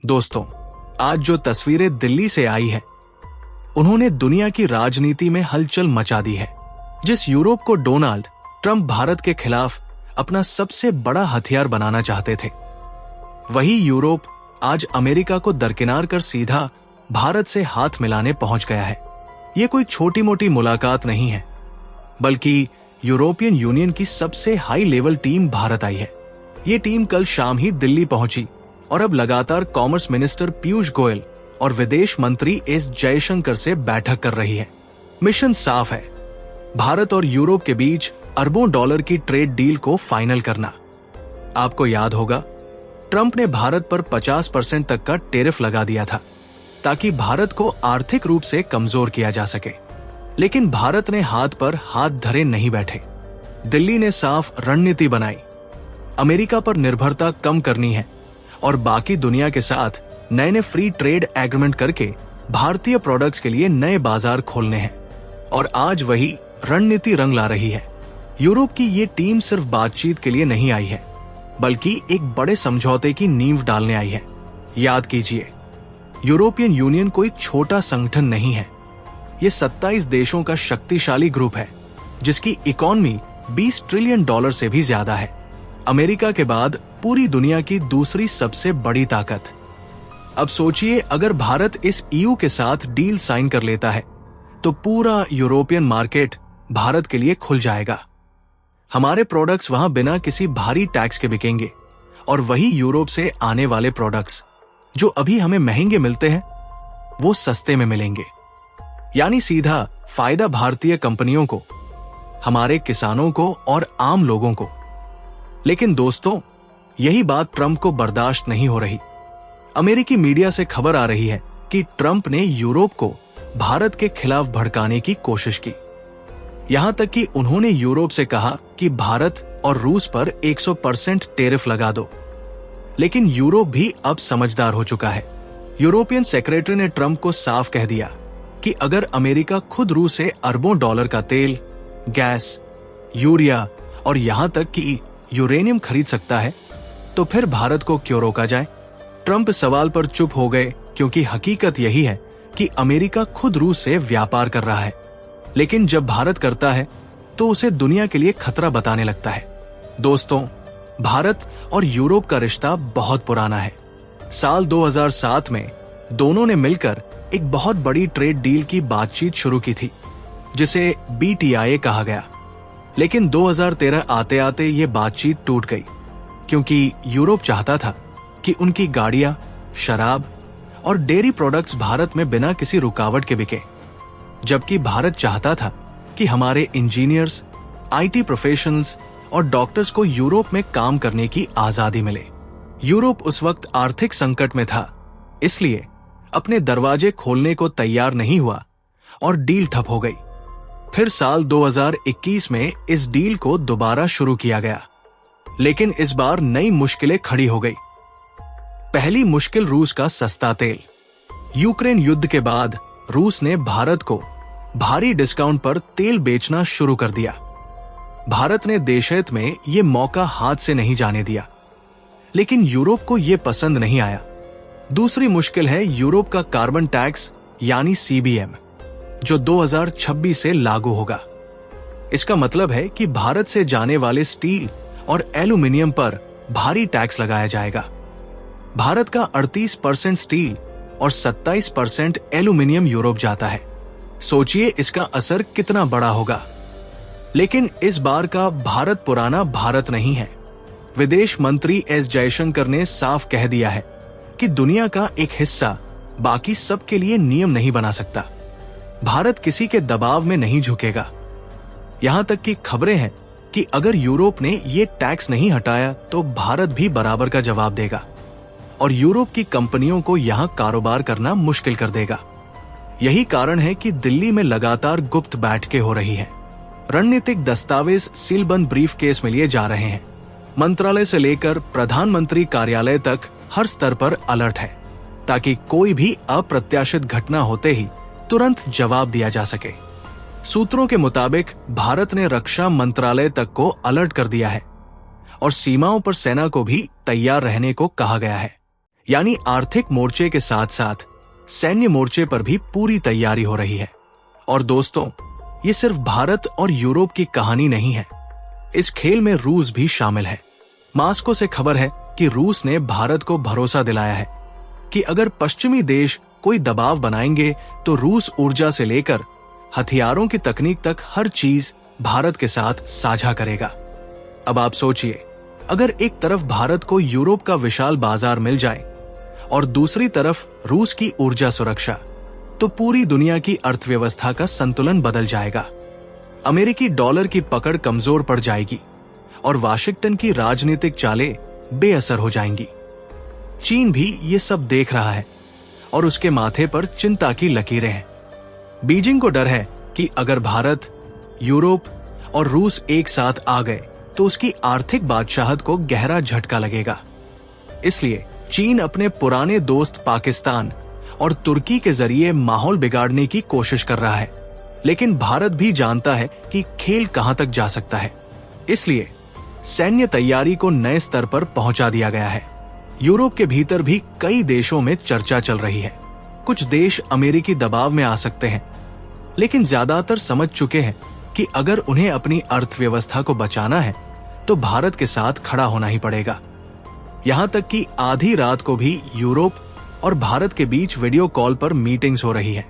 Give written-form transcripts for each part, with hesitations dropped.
दोस्तों, आज जो तस्वीरें दिल्ली से आई है, उन्होंने दुनिया की राजनीति में हलचल मचा दी है। जिस यूरोप को डोनाल्ड ट्रंप भारत के खिलाफ अपना सबसे बड़ा हथियार बनाना चाहते थे, वही यूरोप आज अमेरिका को दरकिनार कर सीधा भारत से हाथ मिलाने पहुंच गया है। ये कोई छोटी मोटी मुलाकात नहीं है, बल्कि यूरोपियन यूनियन की सबसे हाई लेवल टीम भारत आई है। ये टीम कल शाम ही दिल्ली पहुंची और अब लगातार कॉमर्स मिनिस्टर पीयूष गोयल और विदेश मंत्री एस जयशंकर से बैठक कर रही है। मिशन साफ है, भारत और यूरोप के बीच अरबों डॉलर की ट्रेड डील को फाइनल करना। आपको याद होगा, ट्रंप ने भारत पर 50% तक का टेरिफ लगा दिया था ताकि भारत को आर्थिक रूप से कमजोर किया जा सके। लेकिन भारत ने हाथ पर हाथ धरे नहीं बैठे। दिल्ली ने साफ रणनीति बनाई, अमेरिका पर निर्भरता कम करनी है और बाकी दुनिया के साथ नए नए फ्री ट्रेड एग्रीमेंट करके भारतीय प्रोडक्ट्स के लिए नए बाजार खोलने हैं। और आज वही रणनीति रंग ला रही है। यूरोप की ये टीम सिर्फ बातचीत के लिए नहीं आई है, बल्कि एक बड़े समझौते की नींव डालने आई है। याद कीजिए, यूरोपियन यूनियन कोई छोटा संगठन नहीं है। ये 27 देशों का शक्तिशाली ग्रुप है, जिसकी इकोनॉमी $20 ट्रिलियन से भी ज्यादा है। अमेरिका के बाद पूरी दुनिया की दूसरी सबसे बड़ी ताकत। अब सोचिए, अगर भारत इस ईयू के साथ डील साइन कर लेता है तो पूरा यूरोपियन मार्केट भारत के लिए खुल जाएगा। हमारे प्रोडक्ट्स वहां बिना किसी भारी टैक्स के बिकेंगे और वही यूरोप से आने वाले प्रोडक्ट्स जो अभी हमें महंगे मिलते हैं, वो सस्ते में मिलेंगे। यानी सीधा फायदा भारतीय कंपनियों को, हमारे किसानों को और आम लोगों को। लेकिन दोस्तों, यही बात ट्रंप को बर्दाश्त नहीं हो रही। अमेरिकी मीडिया से खबर आ रही है कि ट्रंप ने यूरोप को भारत के खिलाफ भड़काने की कोशिश की। यहां तक कि उन्होंने यूरोप से कहा कि भारत और रूस पर 100% टेरिफ लगा दो। लेकिन यूरोप भी अब समझदार हो चुका है। यूरोपियन सेक्रेटरी ने ट्रंप को साफ कह दिया कि अगर अमेरिका खुद रूस से अरबों डॉलर का तेल, गैस, यूरिया और यहां तक कि यूरेनियम खरीद सकता है, तो फिर भारत को क्यों रोका जाए। ट्रंप इस सवाल पर चुप हो गए, क्योंकि हकीकत यही है कि अमेरिका खुद रूस से व्यापार कर रहा है। लेकिन जब भारत करता है तो उसे दुनिया के लिए खतरा बताने लगता है। दोस्तों, भारत और यूरोप का रिश्ता बहुत पुराना है। साल 2007 में दोनों ने मिलकर एक बहुत बड़ी ट्रेड डील की बातचीत शुरू की थी, जिसे BTIA कहा गया। लेकिन 2013 आते आते ये बातचीत टूट गई, क्योंकि यूरोप चाहता था कि उनकी गाड़ियां, शराब और डेयरी प्रोडक्ट्स भारत में बिना किसी रुकावट के बिके, जबकि भारत चाहता था कि हमारे इंजीनियर्स, IT प्रोफेशनल्स और डॉक्टर्स को यूरोप में काम करने की आजादी मिले। यूरोप उस वक्त आर्थिक संकट में था, इसलिए अपने दरवाजे खोलने को तैयार नहीं हुआ और डील ठप हो गई। फिर साल 2021 में इस डील को दोबारा शुरू किया गया, लेकिन इस बार नई मुश्किलें खड़ी हो गई। पहली मुश्किल रूस का सस्ता तेल। यूक्रेन युद्ध के बाद रूस ने भारत को भारी डिस्काउंट पर तेल बेचना शुरू कर दिया। भारत ने देशहित में ये मौका हाथ से नहीं जाने दिया, लेकिन यूरोप को ये पसंद नहीं आया। दूसरी मुश्किल है यूरोप का कार्बन टैक्स यानी CBM, जो 2026 से लागू होगा। इसका मतलब है कि भारत से जाने वाले स्टील और एल्यूमिनियम पर भारी टैक्स लगाया जाएगा। भारत का 38% स्टील और 27% एल्यूमिनियम यूरोप जाता है। सोचिए इसका असर कितना बड़ा होगा। लेकिन इस बार का भारत पुराना भारत नहीं है। विदेश मंत्री एस जयशंकर ने साफ कह दिया है कि दुनिया का एक हिस्सा बाकी सबके लिए नियम नहीं बना सकता। भारत किसी के दबाव में नहीं झुकेगा। यहां तक कि खबरें हैं कि अगर यूरोप ने ये टैक्स नहीं हटाया तो भारत भी बराबर का जवाब देगा और यूरोप की कंपनियों को यहां कारोबार करना मुश्किल कर देगा। यही कारण है कि दिल्ली में लगातार गुप्त बैठकें हो रही हैं। रणनीतिक दस्तावेज सीलबंद ब्रीफ केस में लिए जा रहे हैं। मंत्रालय से लेकर प्रधानमंत्री कार्यालय तक हर स्तर पर अलर्ट है, ताकि कोई भी अप्रत्याशित घटना होते ही तुरंत जवाब दिया जा सके। सूत्रों के मुताबिक भारत ने रक्षा मंत्रालय तक को अलर्ट कर दिया है और सीमाओं पर सेना को भी तैयार रहने को कहा गया है। यानी आर्थिक मोर्चे के साथ साथ सैन्य मोर्चे पर भी पूरी तैयारी हो रही है। और दोस्तों, ये सिर्फ भारत और यूरोप की कहानी नहीं है, इस खेल में रूस भी शामिल है। मास्को से खबर है कि रूस ने भारत को भरोसा दिलाया है कि अगर पश्चिमी देश कोई दबाव बनाएंगे तो रूस ऊर्जा से लेकर हथियारों की तकनीक तक हर चीज भारत के साथ साझा करेगा। अब आप सोचिए, अगर एक तरफ भारत को यूरोप का विशाल बाजार मिल जाए और दूसरी तरफ रूस की ऊर्जा सुरक्षा, तो पूरी दुनिया की अर्थव्यवस्था का संतुलन बदल जाएगा। अमेरिकी डॉलर की पकड़ कमजोर पड़ जाएगी और वाशिंगटन की राजनीतिक चालें बेअसर हो जाएंगी। चीन भी ये सब देख रहा है और उसके माथे पर चिंता की लकीरें हैं। बीजिंग को डर है कि अगर भारत, यूरोप और रूस एक साथ आ गए तो उसकी आर्थिक बादशाहत को गहरा झटका लगेगा। इसलिए चीन अपने पुराने दोस्त पाकिस्तान और तुर्की के जरिए माहौल बिगाड़ने की कोशिश कर रहा है। लेकिन भारत भी जानता है कि खेल कहां तक जा सकता है, इसलिए सैन्य तैयारी को नए स्तर पर पहुंचा दिया गया है। यूरोप के भीतर भी कई देशों में चर्चा चल रही है। कुछ देश अमेरिकी दबाव में आ सकते हैं, लेकिन ज्यादातर समझ चुके हैं कि अगर उन्हें अपनी अर्थव्यवस्था को बचाना है तो भारत के साथ खड़ा होना ही पड़ेगा। यहां तक कि आधी रात को भी यूरोप और भारत के बीच वीडियो कॉल पर मीटिंग्स हो रही है,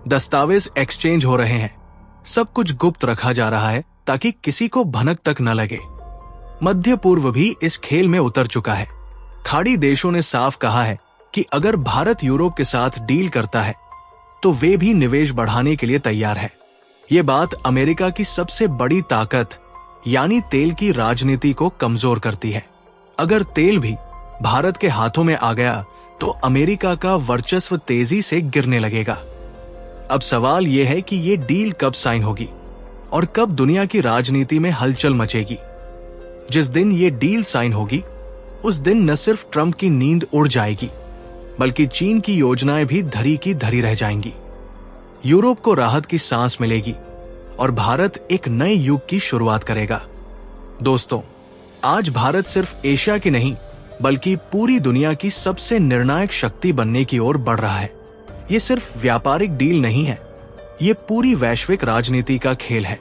दस्तावेज एक्सचेंज हो रहे हैं। सब कुछ गुप्त रखा जा रहा है ताकि किसी को भनक तक न लगे। मध्य पूर्व भी इस खेल में उतर चुका है। खाड़ी देशों ने साफ कहा है कि अगर भारत यूरोप के साथ डील करता है तो वे भी निवेश बढ़ाने के लिए तैयार है। ये बात अमेरिका की सबसे बड़ी ताकत यानी तेल की राजनीति को कमजोर करती है। अगर तेल भी भारत के हाथों में आ गया तो अमेरिका का वर्चस्व तेजी से गिरने लगेगा। अब सवाल यह है कि ये डील कब साइन होगी और कब दुनिया की राजनीति में हलचल मचेगी। जिस दिन ये डील साइन होगी उस दिन न सिर्फ ट्रंप की नींद उड़ जाएगी, बल्कि चीन की योजनाएं भी धरी की धरी रह जाएंगी। यूरोप को राहत की सांस मिलेगी और भारत एक नए युग की शुरुआत करेगा। दोस्तों, आज भारत सिर्फ एशिया की नहीं बल्कि पूरी दुनिया की सबसे निर्णायक शक्ति बनने की ओर बढ़ रहा है। ये सिर्फ व्यापारिक डील नहीं है, ये पूरी वैश्विक राजनीति का खेल है।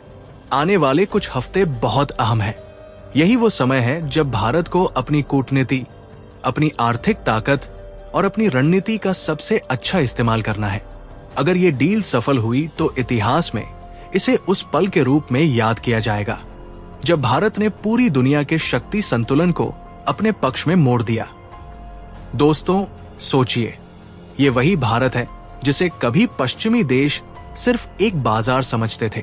आने वाले कुछ हफ्ते बहुत अहम है। यही वो समय है जब भारत को अपनी कूटनीति, अपनी आर्थिक ताकत और अपनी रणनीति का सबसे अच्छा इस्तेमाल करना है। अगर ये डील सफल हुई तो इतिहास में इसे उस पल के रूप में याद किया जाएगा जब भारत ने पूरी दुनिया के शक्ति संतुलन को अपने पक्ष में मोड़ दिया। दोस्तों, सोचिए, ये वही भारत है जिसे कभी पश्चिमी देश सिर्फ एक बाजार समझते थे,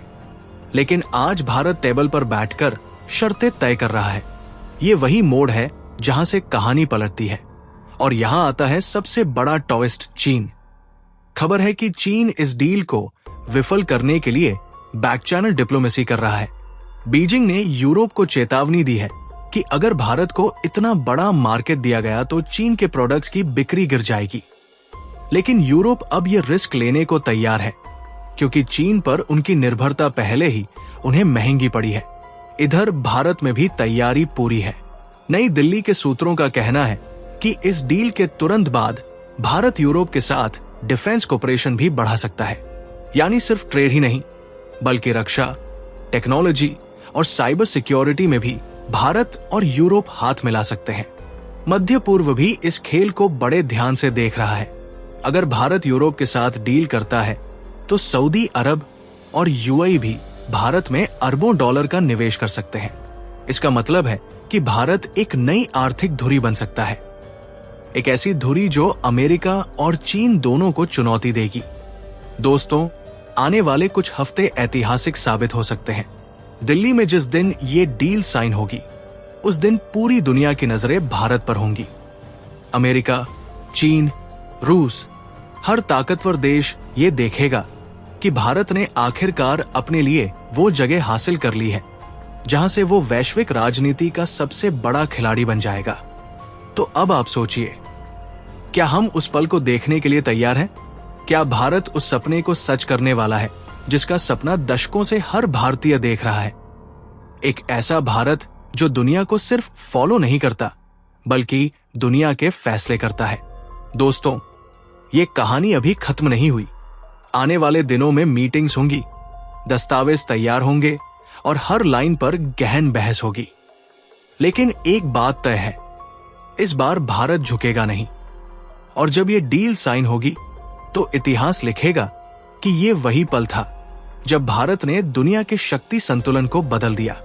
लेकिन आज भारत टेबल पर बैठकर शर्तें तय कर रहा है। ये वही मोड़ है जहां से कहानी पलटती है। और यहां आता है सबसे बड़ा ट्विस्ट, चीन। खबर है कि चीन इस डील को विफल करने के लिए बैक चैनल डिप्लोमेसी कर रहा है। बीजिंग ने यूरोप को चेतावनी दी है कि अगर भारत को इतना बड़ा मार्केट दिया गया तो चीन के प्रोडक्ट्स की बिक्री गिर जाएगी। लेकिन यूरोप अब यह रिस्क लेने को तैयार है क्योंकि चीन पर उनकी निर्भरता पहले ही उन्हें महंगी पड़ी है। इधर भारत में भी तैयारी पूरी है। नई दिल्ली के सूत्रों का कहना है कि इस डील के तुरंत बाद भारत यूरोप के साथ डिफेंस कोऑपरेशन भी बढ़ा सकता है। यानी सिर्फ ट्रेड ही नहीं बल्कि रक्षा, टेक्नोलॉजी और साइबर सिक्योरिटी में भी भारत और यूरोप हाथ मिला सकते हैं। मध्य पूर्व भी इस खेल को बड़े ध्यान से देख रहा है। अगर भारत यूरोप के साथ डील करता है तो सऊदी अरब और यूएई भी भारत में अरबों डॉलर का निवेश कर सकते हैं। इसका मतलब है कि भारत एक नई आर्थिक धुरी बन सकता है, एक ऐसी धुरी जो अमेरिका और चीन दोनों को चुनौती देगी। दोस्तों, आने वाले कुछ हफ्ते ऐतिहासिक साबित हो सकते हैं। दिल्ली में जिस दिन ये डील साइन होगी उस दिन पूरी दुनिया की नजरें भारत पर होंगी। अमेरिका, चीन, रूस, हर ताकतवर देश ये देखेगा कि भारत ने आखिरकार अपने लिए वो जगह हासिल कर ली है जहां से वो वैश्विक राजनीति का सबसे बड़ा खिलाड़ी बन जाएगा। तो अब आप सोचिए, क्या हम उस पल को देखने के लिए तैयार हैं? क्या भारत उस सपने को सच करने वाला है जिसका सपना दशकों से हर भारतीय देख रहा है? एक ऐसा भारत जो दुनिया को सिर्फ फॉलो नहीं करता बल्कि दुनिया के फैसले करता है। दोस्तों, ये कहानी अभी खत्म नहीं हुई। आने वाले दिनों में मीटिंग्स होंगी, दस्तावेज तैयार होंगे और हर लाइन पर गहन बहस होगी। लेकिन एक बात तय है, इस बार भारत झुकेगा नहीं। और जब ये डील साइन होगी तो इतिहास लिखेगा कि ये वही पल था जब भारत ने दुनिया के शक्ति संतुलन को बदल दिया।